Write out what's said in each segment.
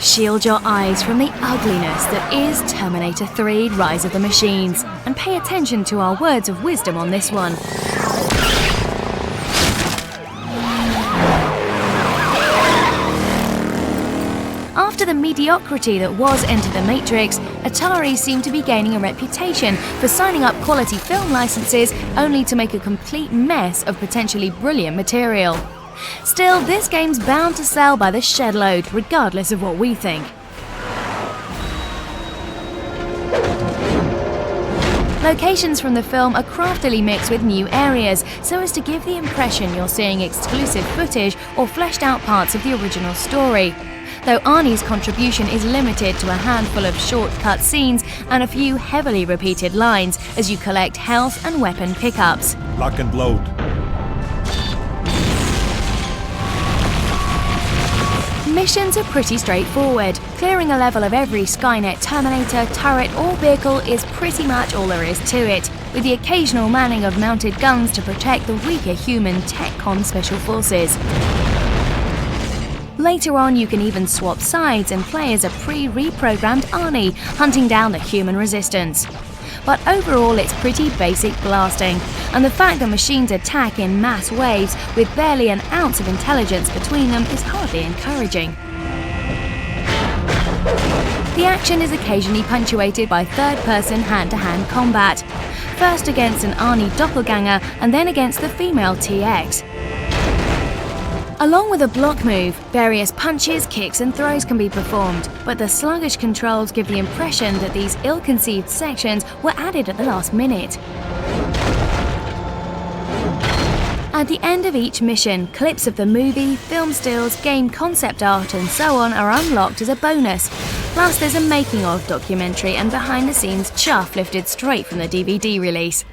Shield your eyes from the ugliness that is Terminator 3: Rise of the Machines, and pay attention to our words of wisdom on this one. After the mediocrity that was Enter the Matrix, Atari seemed to be gaining a reputation for signing up quality film licenses only to make a complete mess of potentially brilliant material. Still, this game's bound to sell by the shed load, regardless of what we think. Locations from the film are craftily mixed with new areas, so as to give the impression you're seeing exclusive footage or fleshed out parts of the original story. Though Arnie's contribution is limited to a handful of short-cut scenes and a few heavily repeated lines as you collect health and weapon pickups. Lock and load. Missions are pretty straightforward. Clearing a level of every Skynet Terminator, turret or vehicle is pretty much all there is to it, with the occasional manning of mounted guns to protect the weaker human TechCon special forces. Later on, you can even swap sides and play as a pre-reprogrammed Arnie, hunting down the human resistance. But overall, it's pretty basic blasting, and the fact that machines attack in mass waves with barely an ounce of intelligence between them is hardly encouraging. The action is occasionally punctuated by third-person hand-to-hand combat, first against an Arnie doppelganger and then against the female TX. Along with a block move, various punches, kicks and throws can be performed, but the sluggish controls give the impression that these ill-conceived sections were added at the last minute. At the end of each mission, clips of the movie, film stills, game concept art and so on are unlocked as a bonus. Plus there's a making-of documentary and behind-the-scenes chuff lifted straight from the DVD release.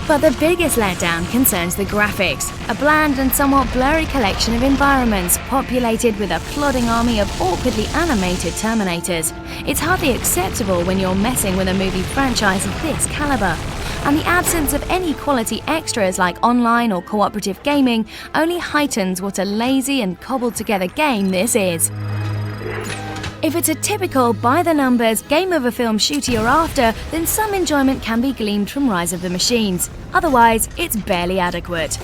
But the biggest letdown concerns the graphics, a bland and somewhat blurry collection of environments populated with a plodding army of awkwardly animated Terminators. It's hardly acceptable when you're messing with a movie franchise of this caliber. And the absence of any quality extras like online or cooperative gaming only heightens what a lazy and cobbled together game this is. If it's a typical by-the-numbers game of a film shooter you're after, then some enjoyment can be gleaned from Rise of the Machines. Otherwise, it's barely adequate.